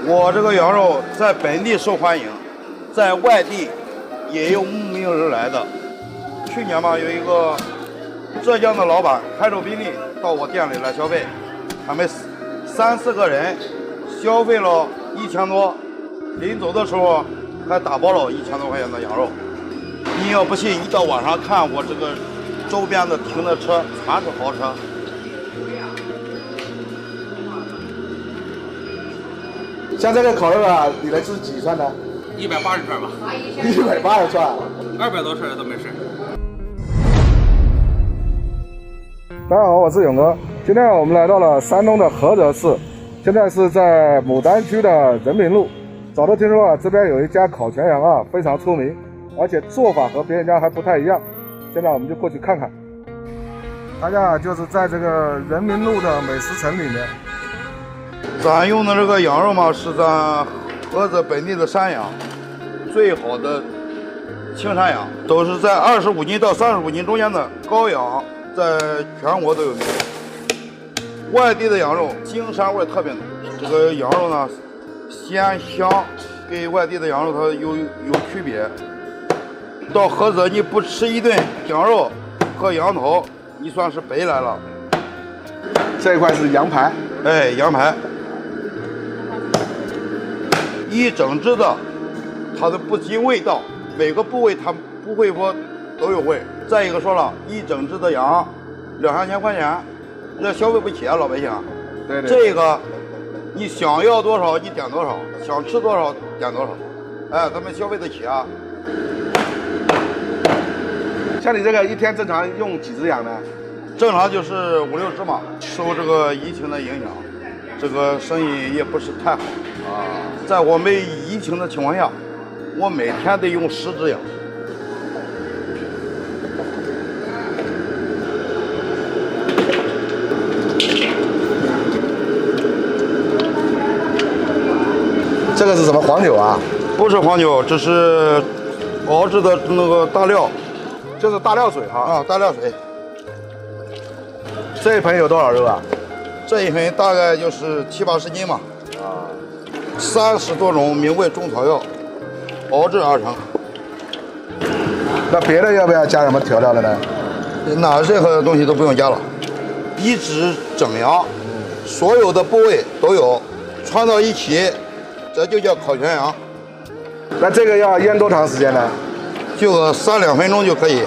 我这个羊肉在本地受欢迎，在外地也有慕名而来的。去年吧，有一个浙江的老板开着宾利到我店里来消费，他们3、4个人消费了1000多，临走的时候还打包了1000多块钱的羊肉。你要不信，你到网上看我这个周边的停的车全是豪车。像这个烤肉啊，你的是几串呢？180串吧。180串。200多串都没事。大家好，我是勇哥。今天我们来到了山东的菏泽市，现在是在牡丹区的人民路。早都听说啊，这边有一家烤全羊啊，非常出名，而且做法和别人家还不太一样。现在我们就过去看看。它家就是在这个人民路的美食城里面。咱用的这个羊肉嘛，是咱菏泽本地的山羊，最好的青山羊，都是在25斤到35斤中间的羔羊，在全国都有名。外地的羊肉精膻味特别浓，这个羊肉呢鲜香，跟外地的羊肉它有区别。到菏泽你不吃一顿羊肉和羊头，你算是白来了。这一块是羊排，哎，羊排。一整只的，它的不仅味道，每个部位它不会说都有味。再一个说了，一整只的羊，2、3千块钱，这消费不起啊，老百姓。对。这个你想要多少你点多少，想吃多少点多少，哎，咱们消费得起啊。像你这个一天正常用几只羊呢？正常就是5、6只嘛。受这个疫情的影响，这个生意也不是太好啊。在我们疫情的情况下，我每天得用10只羊。这个是什么黄酒啊？不是黄酒，这是熬制的那个大料，就是大料水哈。啊，大料水。这一盆有多少肉啊？这一盆大概就是70、80斤嘛。啊，30多种名贵中草药熬制而成。那别的要不要加什么调料的呢？那任何东西都不用加了，一只整羊，所有的部位都有，串到一起，这就叫烤全羊。那这个要腌多长时间呢？就个3、2分钟就可以。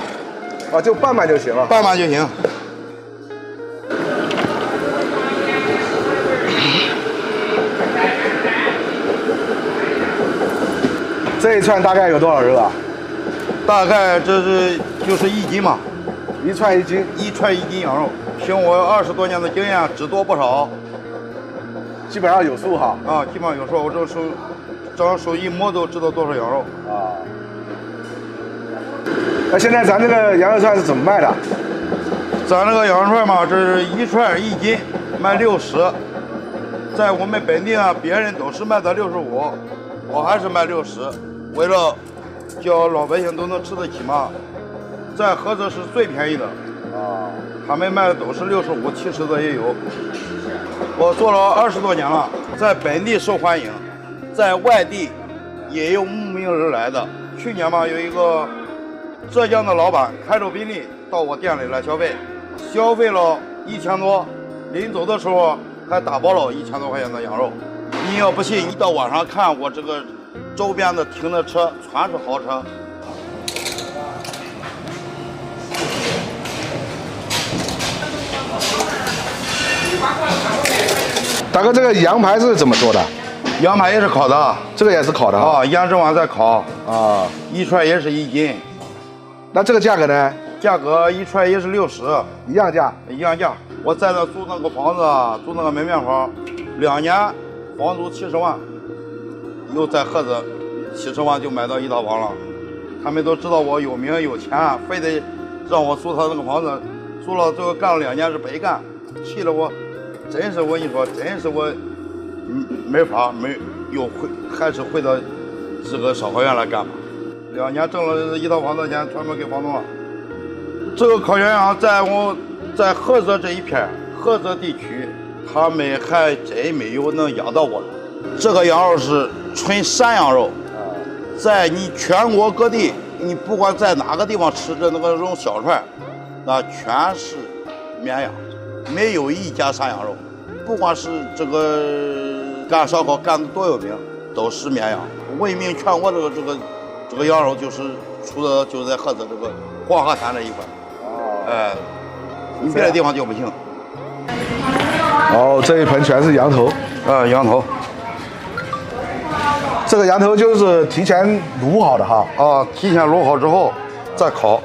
啊，就拌拌就行了。拌拌就行。这一串大概有多少肉啊？大概就是1斤嘛。一串1斤，1串1斤羊肉。凭我20多年的经验，只多不少。基本上有数哈。啊，基本上有数。我这手一摸都知道多少羊肉。啊。那现在咱这个羊肉串是怎么卖的？咱这个羊肉串嘛，这是1串1斤，卖60。在我们本地呢，别人都是卖的65，我还是卖60。为了叫老百姓都能吃得起嘛，在菏泽是最便宜的。啊，他们卖的都是65、70的也有。我做了20多年了，在本地受欢迎，在外地也有慕名而来的。去年嘛，有一个浙江的老板开着宾利到我店里来消费，消费了1000多，临走的时候还打包了1000多块钱的羊肉。你要不信，你到网上看我这个周边的停的车全是豪车。大哥，这个羊排是怎么做的？羊排也是烤的，这个也是烤的啊，腌制完再烤啊，一串也是1斤。那这个价格呢？价格一串也是60，一样价，一样价。我在那租那个房子，租那个门面房，2年房租70万，又在菏泽70万就买到一套房了。他们都知道我有名有钱，非得让我租他那个房子，租了最后干了2年是白干，气得我，真是我跟你说，真是我，没法还是回到这个烧烤院来干吧。2年挣了一套房子钱，全部给房东了。这个烤全羊在菏泽这一片，菏泽地区，他们还真没有能压到我的。这个羊肉是纯山羊肉，在你全国各地，你不管在哪个地方吃的那个种小串，那全是绵羊，没有一家山羊肉。不管是这个干烧烤干的多有名，都是绵羊。闻名全国这个羊肉就是出的就在菏泽这个黄河滩这一块。你别的地方就不行。哦，这一盆全是羊头。羊头。这个羊头就是提前卤好的哈。提前卤好之后再烤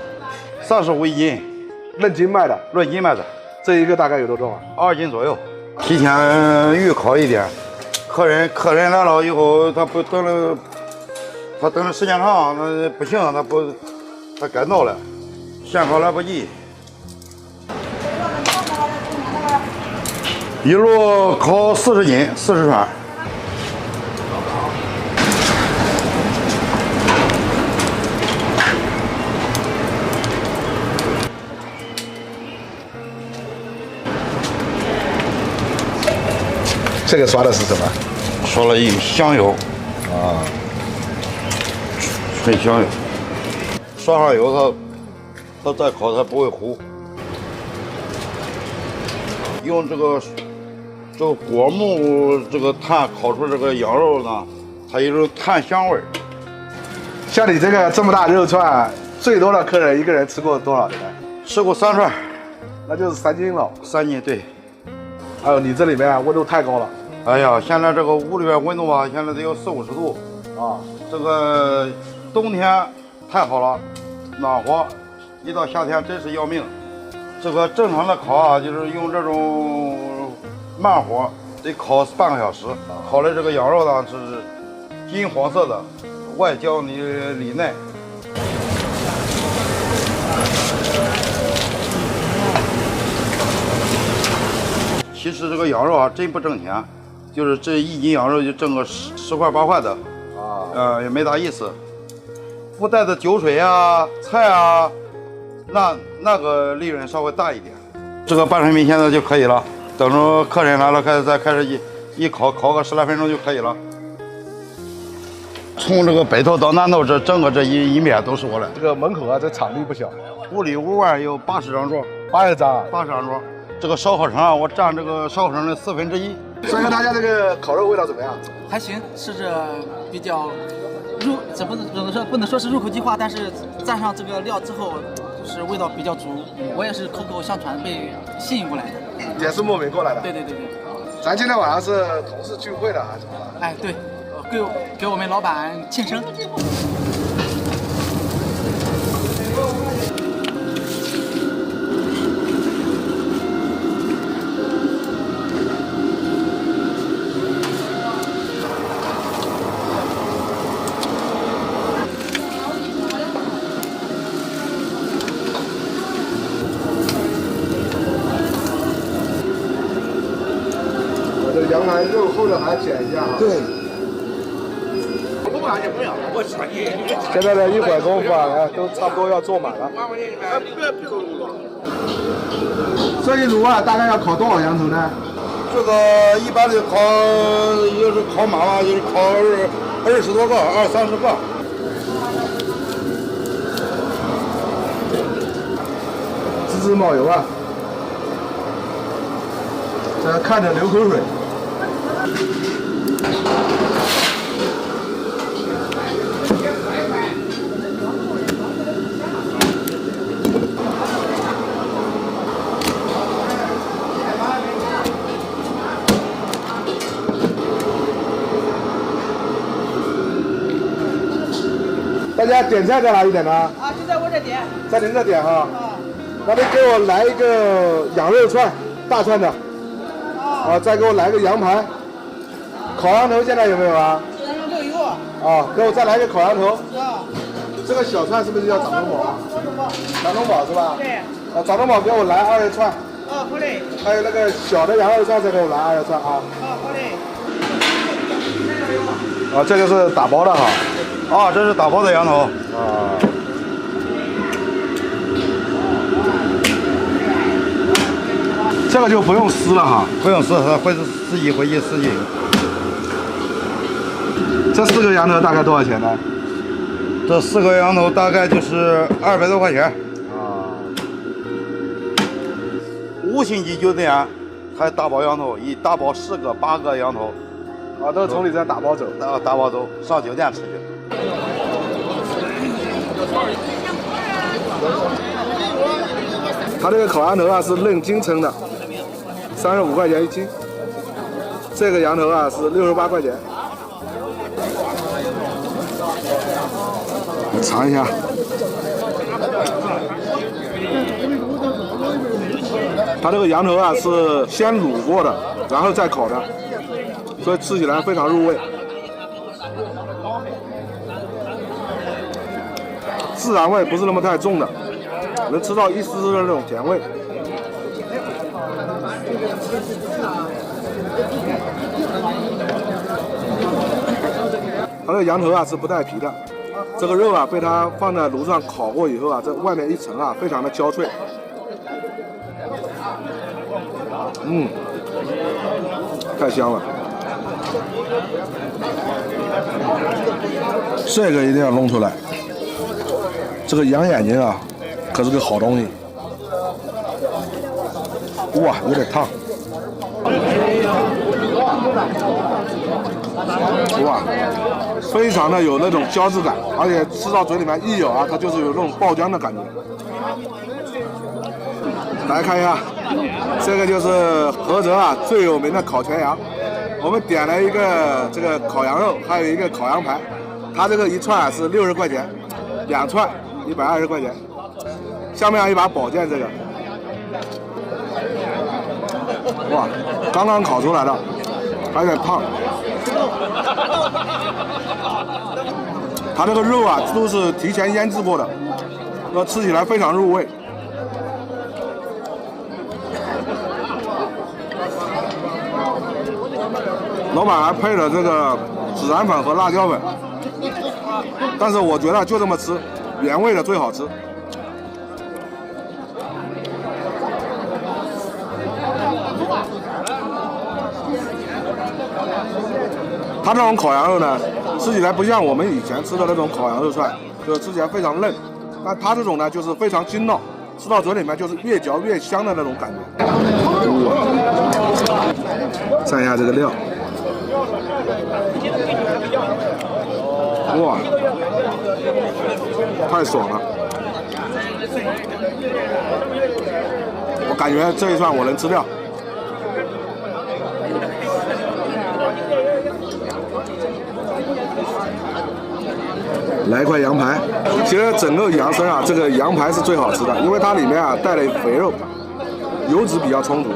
，35一斤，论斤卖的。论斤卖的。这一个大概有多重啊？2斤左右。提前预烤一点，客人来了以后，他等了时间长，那不行，他改造了，现烤来不及。一路烤40斤，40串。这个刷的是什么？刷了一香油。纯香油。刷上油，它再烤它不会糊。用这个果木这个炭烤出这个羊肉呢，它有种炭香味儿。像你这么大肉串，最多的客人一个人吃过多少的？吃过3串，那就是3斤了。3斤，对。还有你这里面温度太高了。哎呀，现在这个屋里边温度啊，现在得有40-50度啊。这个冬天太好了，暖和，一到夏天真是要命。这个正常的烤啊，就是用这种慢火，得烤半个小时。烤的这个羊肉呢是金黄色的，外焦里嫩。其实这个羊肉啊，真不挣钱，就是这1斤羊肉就挣个10块8块的，也没啥意思。附带的酒水啊、菜啊，那个利润稍微大一点。这个半成品现在就可以了，等着客人来了，开始一烤个10来分钟就可以了。从这个北头到南头，整个这一面都是我的。这个门口啊，这场地不小，屋里屋外有80张桌，80张，80张桌。这个烧烤城啊，我占这个烧烤城的1/4。所以说大家这个烤肉味道怎么样？还行，吃着比较不能说是入口即化，但是蘸上这个料之后，就是味道比较足。我也是口口相传被吸引过来的，也是慕名过来的。对。咱今天晚上是同事聚会的还是什么？哎，对，给我们老板庆生。羊排肉厚的还剪一下啊。对。现在呢，一会儿功夫啊，都差不多要做满了。这一炉啊，大概要烤多少羊头呢？这个一般的烤，要是烤满了，就是烤20多个，20-30个。滋滋冒油啊！这看着流口水。大家点菜在哪里点呢？啊，就在我这点。在您这点哈。那你给我来一个羊肉串，大串的。再给我来个羊排。烤羊头现在有没有啊？都有。给我再来个烤羊头。这个小串是不是叫掌中宝？掌中宝是吧？对。掌中宝给我来20串。好嘞。还有那个小的羊肉串再给我来20串啊。好嘞。这个是打包的哈。这是打包的羊头。这个就不用撕了哈。不用撕，它会自己回去撕进。这4个羊头大概多少钱呢？这4个羊头大概就是200多块钱。5星级酒店还大包羊头，一大包10个、8个羊头，啊，都是从你这打包走。打包走上酒店吃去。它这个烤羊头啊是论斤称的，35块钱1斤。这个羊头啊是68块钱。我尝一下。它这个羊头啊是先卤过的，然后再烤的，所以吃起来非常入味。孜然味不是那么太重的，能吃到一丝丝的那种甜味。它这个羊头啊是不带皮的，这个肉啊被它放在炉上烤过以后啊，这外面一层啊非常的焦脆。太香了。这个一定要弄出来。这个羊眼睛啊，可是个好东西。哇，有点烫。哇，非常的有那种胶质感，而且吃到嘴里面一咬啊，它就是有那种爆浆的感觉。大家看一下，这个就是菏泽啊最有名的烤全羊。我们点了一个这个烤羊肉，还有一个烤羊排，它这个一串是60块钱，2串120块钱。下面还有一把宝剑，这个，哇，刚刚烤出来的，还有点烫。它这个肉啊都是提前腌制过的，吃起来非常入味。老板还配了这个孜然粉和辣椒粉，但是我觉得就这么吃，原味的最好吃。它这种烤羊肉呢，吃起来不像我们以前吃的那种烤羊肉串，就是吃起来非常嫩，但它这种呢就是非常筋道，吃到嘴里面就是越嚼越香的那种感觉。蘸一下这个料。哇，太爽了！我感觉这一串我能吃掉。来一块羊排，其实整个羊身啊，这个羊排是最好吃的，因为它里面啊带了肥肉，油脂比较充足。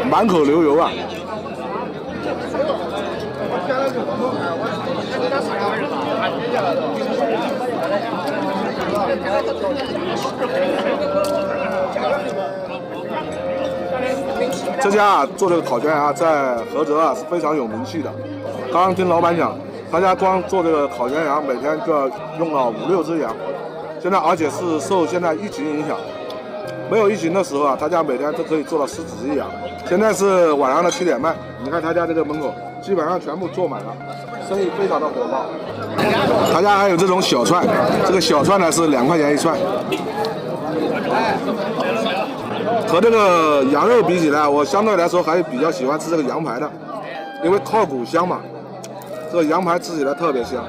满口流油啊！这家啊做这个烤全羊在菏泽啊是非常有名气的。刚刚听老板讲，他家光做这个烤全羊每天就要用了5、6只羊。现在而且是受现在疫情影响，没有疫情的时候啊，他家每天都可以做到10几只羊。现在是晚上的7点半，你看他家这个门口基本上全部坐满了，生意非常的火爆。他家还有这种小串，这个小串呢是2块钱1串。和这个羊肉比起来，我相对来说还比较喜欢吃这个羊排的，因为靠骨香嘛，这个羊排吃起来特别香。